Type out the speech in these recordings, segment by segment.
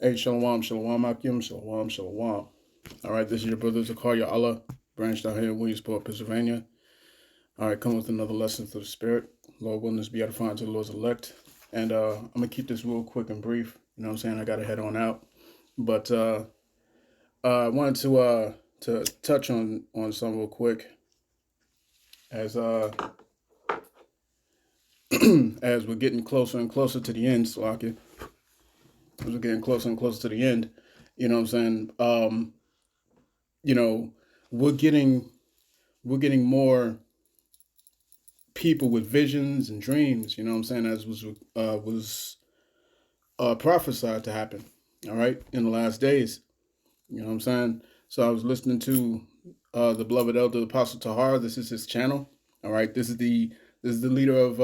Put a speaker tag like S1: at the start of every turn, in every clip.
S1: Hey, shalom, shalom, Akim, shalom, shalom. All right, this is your brother Zakaria Allah, branched out here in Williamsport, Pennsylvania. All right, come with another lesson through the Spirit. Lord willing, this be edifying to the Lord's elect. And I'm going to keep this real quick and brief. You know what I'm saying? I got to head on out. But I wanted to touch on something real quick as as we're getting closer and closer to the end, Salaki. As we're getting closer and closer to the end, you know what I'm saying? You know, we're getting more people with visions and dreams, you know what I'm saying, as was prophesied to happen, all right, in the last days, you know what I'm saying. So I was listening to the beloved elder Apostle Tahar. This is his channel, all right. This is the leader of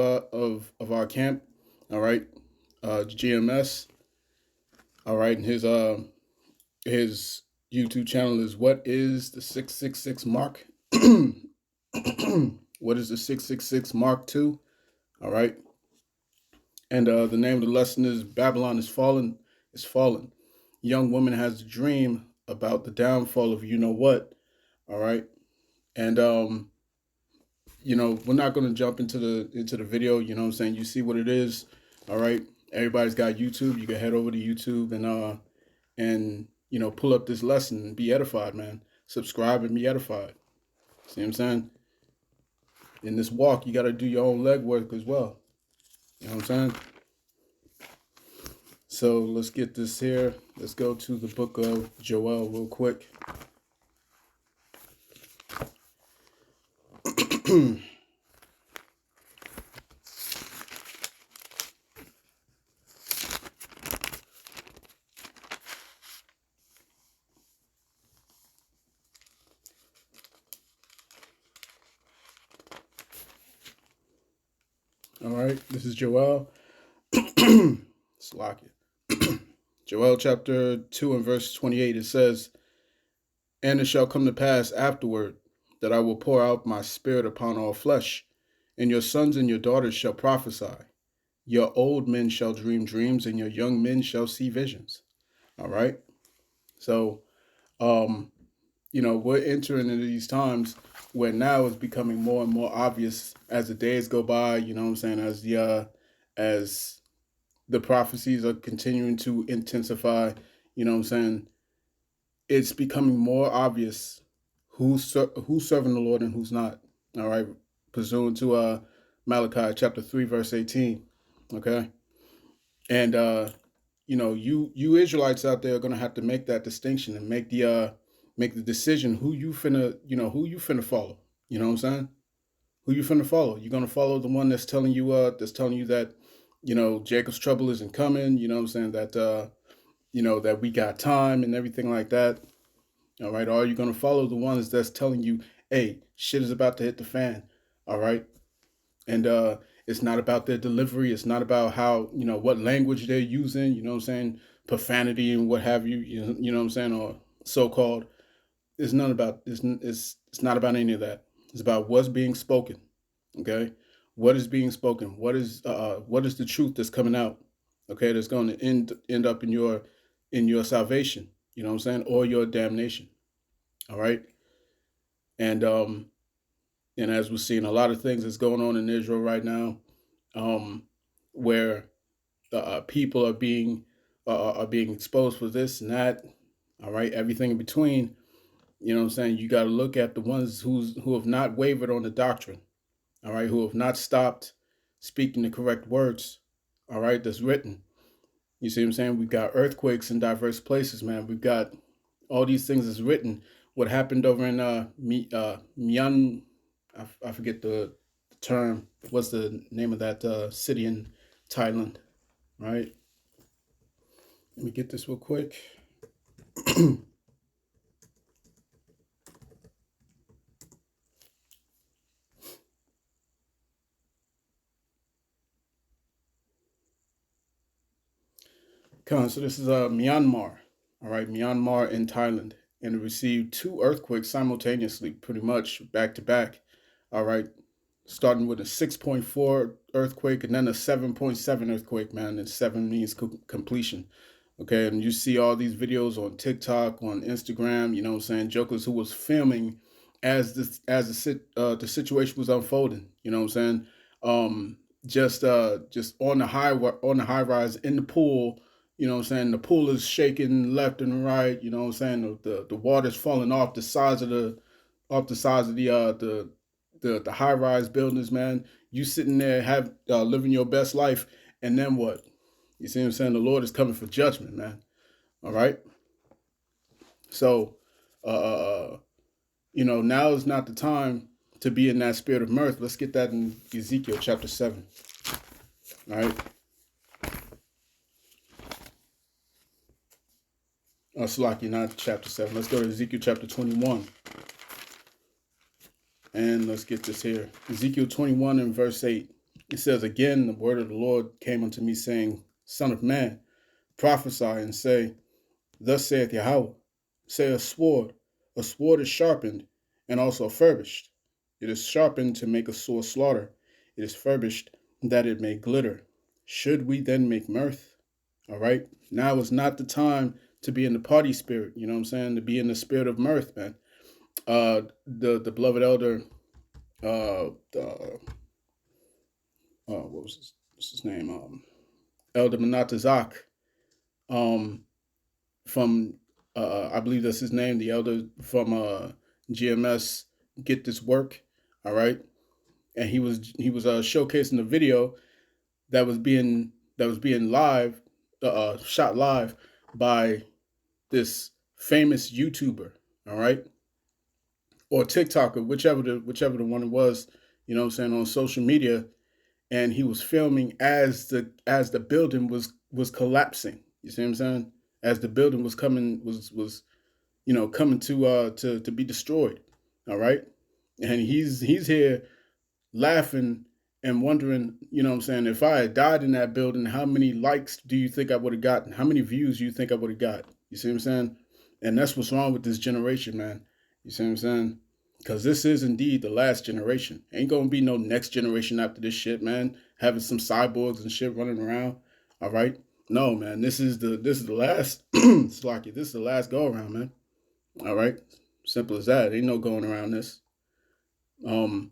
S1: our camp, all right, GMS, all right, and his YouTube channel is What is the 666 Mark? What is the 666 Mark II? All right. And the name of the lesson is Babylon is Fallen. Is Fallen. Young woman has a dream about the downfall of you know what. All right. And you know, we're not going to jump into the video. You know what I'm saying? You see what it is. All right. Everybody's got YouTube. You can head over to YouTube and you know, pull up this lesson and be edified, man. Subscribe and be edified. See what I'm saying? In this walk, you got to do your own legwork as well. You know what I'm saying? So let's get this here. Let's go to the book of Joel real quick. All right, this is Joel. Slock it. Joel chapter 2 and verse 28, it says, "And it shall come to pass afterward that I will pour out my spirit upon all flesh, and your sons and your daughters shall prophesy. Your old men shall dream dreams, and your young men shall see visions." All right. So, you know, we're entering into these times where now it's becoming more and more obvious as the days go by, you know what I'm saying, as the prophecies are continuing to intensify, you know what I'm saying, it's becoming more obvious who's serving the Lord and who's not. All right, pursuant to Malachi chapter 3 verse 18. Okay, and you know, you Israelites out there are gonna have to make that distinction and make the decision who you finna follow. You know what I'm saying? Who you finna follow? You're gonna follow the one that's telling you that, you know, Jacob's trouble isn't coming. You know what I'm saying? That you know, that we got time and everything like that. All right. Or are you gonna follow the ones that's telling you, hey, shit is about to hit the fan? All right. And it's not about their delivery. It's not about how, you know, what language they're using. You know what I'm saying? Profanity and what have you. You know what I'm saying? Or so-called. It's not about it's not about any of that. It's about what's being spoken. Okay, what is being spoken? What is the truth that's coming out? Okay, that's going to end up in your salvation. You know what I'm saying, or your damnation. All right, and as we're seeing a lot of things that's going on in Israel right now, where people are being exposed for this and that. All right, everything in between. You know what I'm saying? You got to look at the ones who have not wavered on the doctrine. All right, who have not stopped speaking the correct words. All right, that's written. You see what I'm saying? We've got earthquakes in diverse places, man. We've got all these things that's written. What happened over in Myanmar? I forget the term. What's the name of that city in Thailand? Right. Let me get this real quick. So this is Myanmar, all right, Myanmar in Thailand, and it received 2 earthquakes simultaneously, pretty much back to back, all right, starting with a 6.4 earthquake and then a 7.7 earthquake, man, and 7 means completion, Okay, and you see all these videos on TikTok, on Instagram, you know what I'm saying, jokers who was filming as the situation was unfolding, you know what I'm saying? Just on the high rise in the pool, you know what I'm saying? The pool is shaking left and right, you know what I'm saying? The water's falling off the sides of the high rise buildings, man. You sitting there living your best life, and then what? You see what I'm saying? The Lord is coming for judgment, man. All right. So, now is not the time to be in that spirit of mirth. Let's get that in Ezekiel chapter 7. All right. Slaki, not chapter 7. Let's go to Ezekiel chapter 21. And let's get this here. Ezekiel 21 and verse 8. It says, "Again, the word of the Lord came unto me, saying, Son of man, prophesy and say, Thus saith Yahawah, say a sword is sharpened and also furbished. It is sharpened to make a sore slaughter. It is furbished that it may glitter. Should we then make mirth?" All right. Now is not the time to be in the party spirit. You know what I'm saying? To be in the spirit of mirth, man. The beloved elder, what was his name? Elder Manatazak, from I believe that's his name, the elder from GMS, Get This Work, all right, and he was showcasing the video that was being live, shot live by this famous YouTuber, all right, or TikToker, whichever the one it was, you know what I'm saying, on social media, and he was filming as the building was collapsing. You see what I'm saying? As the building was coming to be destroyed. All right, and he's here laughing and wondering, you know what I'm saying, if I had died in that building, how many likes do you think I would have gotten? How many views do you think I would have got? You see what I'm saying? And that's what's wrong with this generation, man. You see what I'm saying? Because this is indeed the last generation. Ain't gonna be no next generation after this shit, man. Having some cyborgs and shit running around. All right. No, man. This is the last. Slocky. This is the last go around, man. All right. Simple as that. Ain't no going around this. You know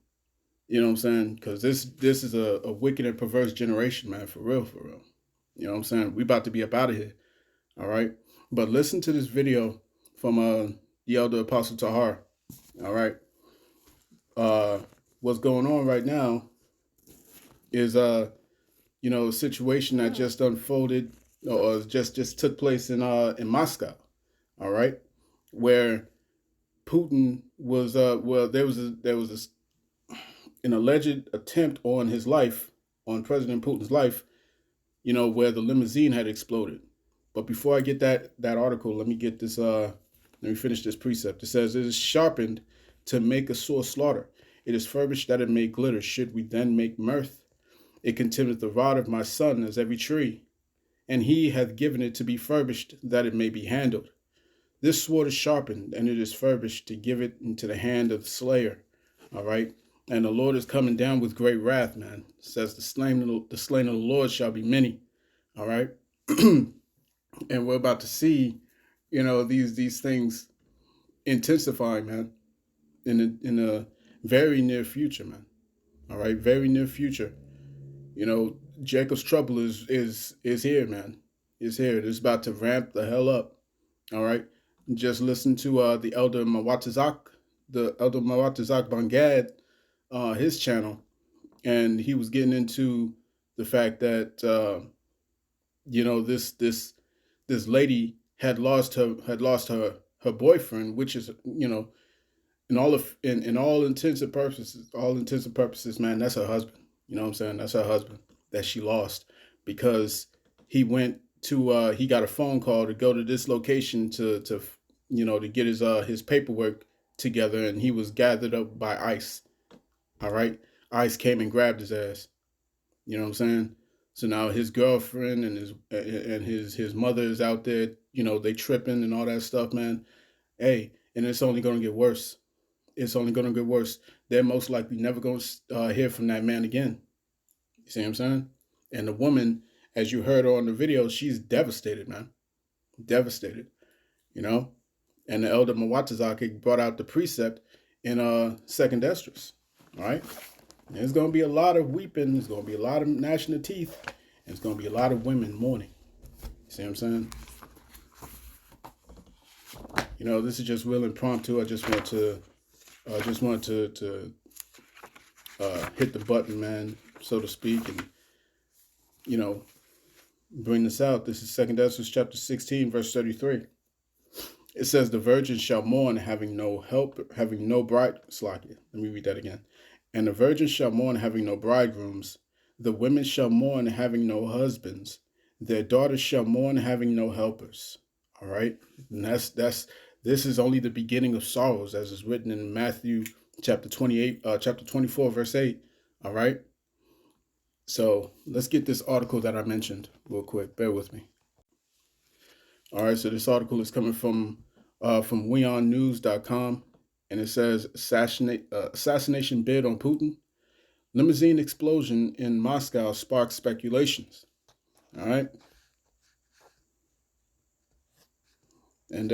S1: what I'm saying? Because this is a wicked and perverse generation, man. For real, for real. You know what I'm saying? We about to be up out of here. All right. But listen to this video from the elder Apostle Tahar. All right. What's going on right now is a situation that just unfolded or just took place in Moscow. All right, where Putin was there was an alleged attempt on his life, on President Putin's life, where the limousine had exploded. But before I get that article, let me get this let me finish this precept. It says, "It is sharpened to make a sore slaughter. It is furbished that it may glitter. Should we then make mirth? It contemneth the rod of my son as every tree, and he hath given it to be furbished that it may be handled. This sword is sharpened, and it is furbished to give it into the hand of the slayer." All right. And the Lord is coming down with great wrath, man. It says the slain of the Lord shall be many. All right. And we're about to see, these things intensifying, man, in a very near future, man. All right, very near future. Jacob's trouble is here, man. Is here. It's about to ramp the hell up. All right. Just listen to the elder Mawatazak Bangad, his channel, and he was getting into the fact that this lady had lost her boyfriend, which is in all intents and purposes, man, that's her husband. You know what I'm saying? That's her husband that she lost because he went to he got a phone call to go to this location to get his paperwork together, and he was gathered up by ICE. All right, ICE came and grabbed his ass. You know what I'm saying? So now his girlfriend and his mother is out there. They tripping and all that stuff, man. Hey, and it's only gonna get worse. It's only gonna get worse. They're most likely never gonna hear from that man again. You see what I'm saying? And the woman, as you heard on the video, she's devastated, man. devastated, you know. And the elder Mawatazaki brought out the precept in Second Esdras, all right? And there's going to be a lot of weeping. There's going to be a lot of gnashing of teeth. And it's going to be a lot of women mourning. You see what I'm saying? You know, this is just real impromptu. I just want to, hit the button, man, so to speak, and, you know, bring this out. This is 2 Esdras chapter 16, verse 33. It says, the virgin shall mourn, having no help, having no bride. Slakia. Let me read that again. And the virgin shall mourn, having no bridegrooms. The women shall mourn, having no husbands. Their daughters shall mourn, having no helpers. All right. And this is only the beginning of sorrows, as is written in Matthew chapter 24, verse 8. All right. So let's get this article that I mentioned real quick. Bear with me. All right. So this article is coming from weonnews.com, and it says assassination bid on Putin. Limousine explosion in Moscow sparks speculations. All right. And,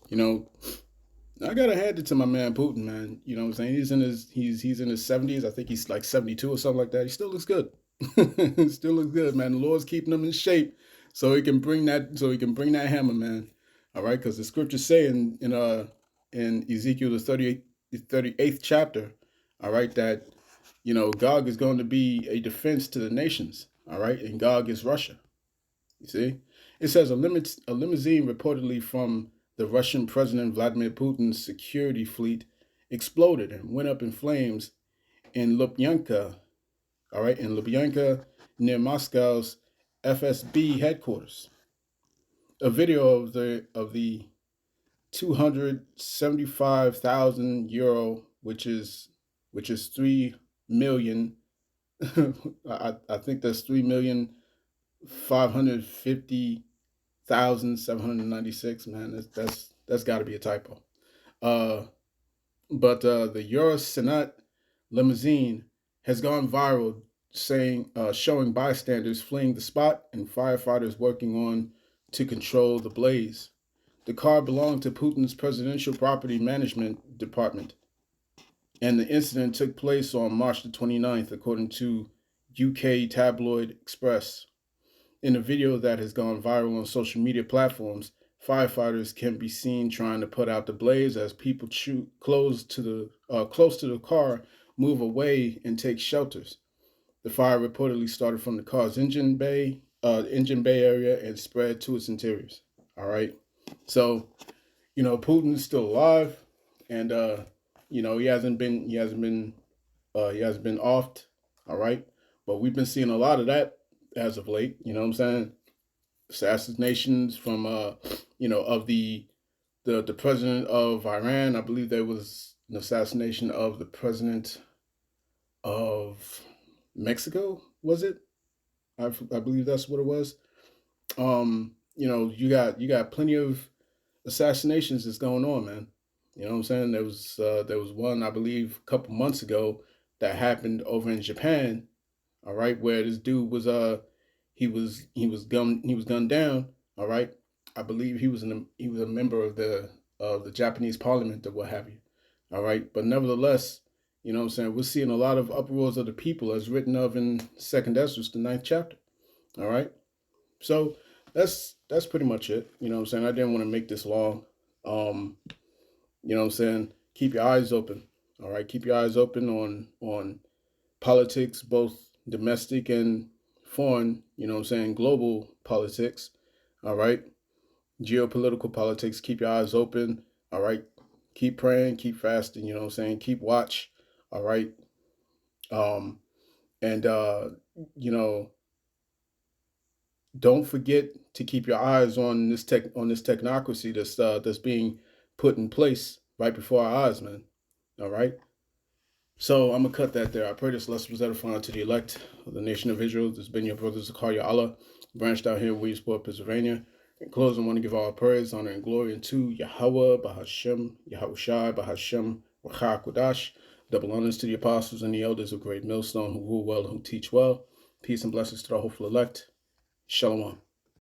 S1: you know, I gotta hand it to my man Putin, man. You know what I'm saying? He's in his 70s. I think he's like 72 or something like that. He still looks good. Still looks good, man. The Lord's keeping him in shape so he can bring that hammer, man. All right, because the scriptures say in Ezekiel the 38th chapter, all right, that, you know, Gog is going to be a defense to the nations. All right, and Gog is Russia. You see? It says a limousine reportedly from the Russian President Vladimir Putin's security fleet exploded and went up in flames in Lubyanka, all right, in Lubyanka near Moscow's FSB headquarters. A video of the 275,000 euro, which is 3 million. I think that's 3,550,796. Man, that's got to be a typo. But the Euro Senat limousine has gone viral, showing bystanders fleeing the spot and firefighters working on to control the blaze. The car belonged to Putin's presidential property management department, and the incident took place on March the 29th, according to UK tabloid Express. In a video that has gone viral on social media platforms, firefighters can be seen trying to put out the blaze as people close to the car move away and take shelters. The fire reportedly started from the car's engine bay area and spread to its interiors. All right. So, you know, Putin is still alive, and you know, he hasn't been offed. All right. But we've been seeing a lot of that as of late. You know what I'm saying? Assassinations from you know, of the president of Iran. I believe there was an assassination of the president of Mexico, was it? I believe that's what it was. You know, you got plenty of assassinations that's going on, man. You know what I'm saying? There was one, I believe, a couple months ago that happened over in Japan. All right, where this dude was he was gunned down. All right, I believe he was a member of the Japanese parliament or what have you. All right, but nevertheless, you know what I'm saying, we're seeing a lot of uproars of the people as written of in 2nd Esdras, the 9th chapter. All right, so that's pretty much it. You know what I'm saying? I didn't want to make this long. You know what I'm saying? Keep your eyes open. All right, keep your eyes open on politics, both domestic and foreign, you know what I'm saying, global politics. All right, geopolitical politics. Keep your eyes open. All right, keep praying, keep fasting, you know what I'm saying, keep watch. All right, and you know, don't forget to keep your eyes on this technocracy that's being put in place right before our eyes, man. All right. So I'm gonna cut that there. I pray this lesson was edifying to the elect of the nation of Israel. This has been your brother Zakaria Allah, branched out here in Williamsport, Pennsylvania. In closing, I want to give all praise, honor, and glory unto Yahawah Bahashem Yahawashi HaQudash. Double honors to the apostles and the elders of Great Millstone who rule well, who teach well. Peace and blessings to the hopeful elect. Shalom.